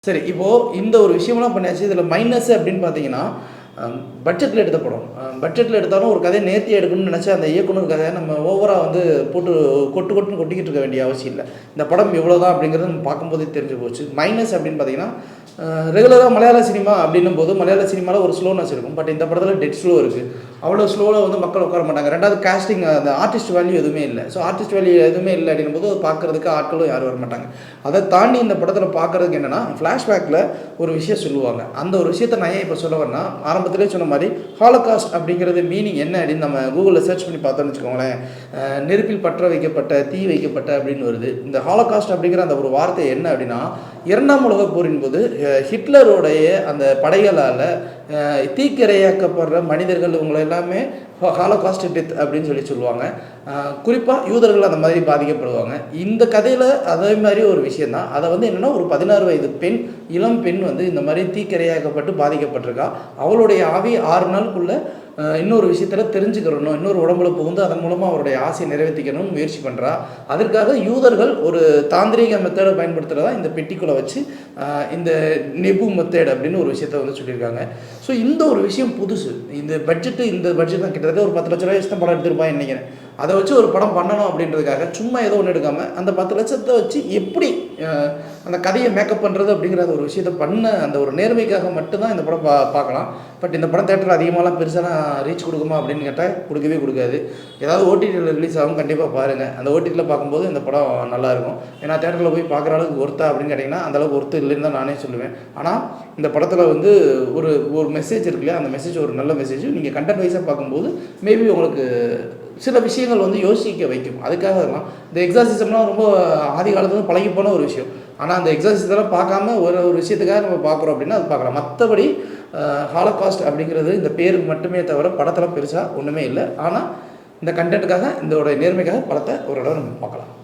சரி, இப்போ இந்த ஒரு விஷயம்லாம் பண்ணியாச்சு. இதில மைனஸ் அப்படின்னு பார்த்தீங்கன்னா, பட்ஜெட்ல எடுத்த படம். பட்ஜெட்ல எடுத்தாலும் ஒரு கதைய நேர்த்தியா எடுக்கணும்னு நெனச்சா, அந்த இயக்குனர் கதைய நம்ம ஓவரா வந்து போட்டு கொட்டுன்னு கொட்டிக்கிட்டு இருக்க வேண்டிய அவசியம் இல்ல. இந்த படம் இவ்வளோதான் அப்படிங்கிறது நம்ம பார்க்கும்போதே தெரிஞ்சு போச்சு. மைனஸ் அப்படின்னு பார்த்தீங்கன்னா, ரெகுலரா மலையாள சினிமா அப்படின்னும்போது, மலையாள சினிமால ஒரு ஸ்லோனஸ் இருக்கும். பட் இந்த படத்தில டெட் ஸ்லோ இருக்கு. அவ்வளோ ஸ்லோல வந்து மக்கள் உட்கார மாட்டாங்க. 2வது காஸ்டிங் அந்த ஆர்டிஸ்ட் வேல்யூ எதுவுமே இல்ல. ஸோ ஆர்டிஸ்ட் வேல்யூ எதுவுமே இல்ல அப்படின்னும்போது, பார்க்கறதுக்கு ஆட்களும் யாரும் வரமாட்டாங்க. அத தாண்டி இந்த படத்தில பார்க்கறதுக்கு என்னன்னா, ஃபிளாஷ்பேக்ல ஒரு விஷயம் சொல்லுவாங்க. அந்த ஒரு விஷயத்த நான் ஏன் இப்ப சொல்ல வரேன்னா, ஆரம்பத்திலேயே சொன்ன மாரி ஹாலோகாஸ்ட் அப்படிங்கிறது மீனிங் என்ன அப்படின்னு நம்ம Googleல சர்ச் பண்ணி பார்த்தோம்னு வச்சுக்கோங்களேன், நெருப்பில் பற்ற வைக்கப்பட்ட, தீ வைக்கப்பட்ட அப்படின்னு வருது. இந்த ஹாலோகாஸ்ட் அப்படிங்கிற அந்த ஒரு வார்த்தை என்ன அப்படின்னா, 2ஆம் உலகப் போரின் போது ஹிட்லருடைய அந்த படைகளால தீக்கிரையாக்கப்படுற மனிதர்கள் இவங்கள எல்லாமே ஹாலோகாஸ்ட் டெத் அப்படின்னு சொல்லுவாங்க. குறிப்பா யூதர்கள் அந்த மாதிரி பாதிக்கப்படுவாங்க. இந்த கதையில அதே மாரி ஒரு விஷயம் தான். அத வந்து என்னன்னா, ஒரு 16 வயது பெண், இளம் பெண் வந்து இந்த மாரி தீக்கிரையாக்கப்பட்டு பாதிக்கப்பட்டிருக்கா. அவளுடைய ஆவி 6 நாளுக்குள்ள இன்னொரு விஷயத்துல தெரிஞ்சுக்கிறணும். இன்னொரு உடம்புல புகுந்து அதன் மூலமா அவருடைய ஆசைய நிறைவேத்திக்கணும்னு முயற்சி பண்றா. அதற்காக யூதர்கள் ஒரு தாந்திரீக மெத்தட பயன்படுத்துறதா இந்த பெட்டிக்குள்ள வச்சு, இந்த நெபு மெத்தட் அப்படின்னு ஒரு விஷயத்த வந்து சொல்லியிருக்காங்க. ஸோ இந்த ஒரு விஷயம் புதுசு. இந்த பட்ஜெட் தான் கிட்டத்தட்ட ஒரு ரூ. 10,00,000 வச்சு தான் படம் எடுத்திருப்பான்னு நெனைக்கிறேன். அத வச்சு ஒரு படம் பண்ணணும் அப்படின்றதுக்காக, சும்மா ஏதோ ஒண்ணு எடுக்காம, அந்த 10,00,000 வச்சு எப்படி அந்த கதைய மேக்கப் பண்றது அப்படிங்கிற ஒரு விஷயத்த பண்ண அந்த ஒரு நேர்மைக்காக மட்டும் தான் இந்த படம் பார்க்கலாம். பட் இந்த படம் தியேட்டர்ல அதிகமாலாம் பெருசாலாம் ரீச் குடுக்குமா அப்படின்னு கேட்டா, குடுக்கவே குடுக்காது. ஏதாவது ஓடிடில ரிலீஸ் ஆகும், கண்டிப்பா பாருங்க. அந்த ஓடிடில பார்க்கும்போது இந்த படம் நல்லாயிருக்கும். ஏன்னா தியேட்டர்ல போய் பார்க்குற அளவுக்கு ஒர்த்தா அப்படின்னு கேட்டீங்கன்னா, அந்த அளவுக்கு ஒர்த்து இல்லைன்னு தான் நானே சொல்லுவேன். ஆனா, இந்த படத்துல வந்து ஒரு ஒரு மெசேஜ் இருக்கு இல்லையா? அந்த மெசேஜ் ஒரு நல்ல மெசேஜ். நீங்க கன்டென்ட் வைஸா பார்க்கும்போது, மேபி உங்களுக்கு சில விஷயங்கள் வந்து யோசிக்க வைக்கும். அதுக்காக தான் இந்த எக்ஸார்சிசம்லாம் ரொம்ப ஆதி காலத்துல பழகிப்போன ஒரு விஷயம். ஆனா, அந்த எக்ஸார்சிஸத்தெல்லாம் பார்க்காம ஒரு விஷயத்துக்காக நம்ம பார்க்குறோம் அப்படின்னா, அது பார்க்கலாம். மத்தபடி ஹாலோகாஸ்ட் அப்படிங்கிறது இந்த பேருக்கு மட்டுமே தவிர, படத்துல பெருசா ஒண்ணுமே இல்ல. ஆனா, இந்த கன்டென்ட்க்காக, இதோட நேர்மைக்காக படத்த ஒரு தடவ நம்ம பார்க்கலாம்.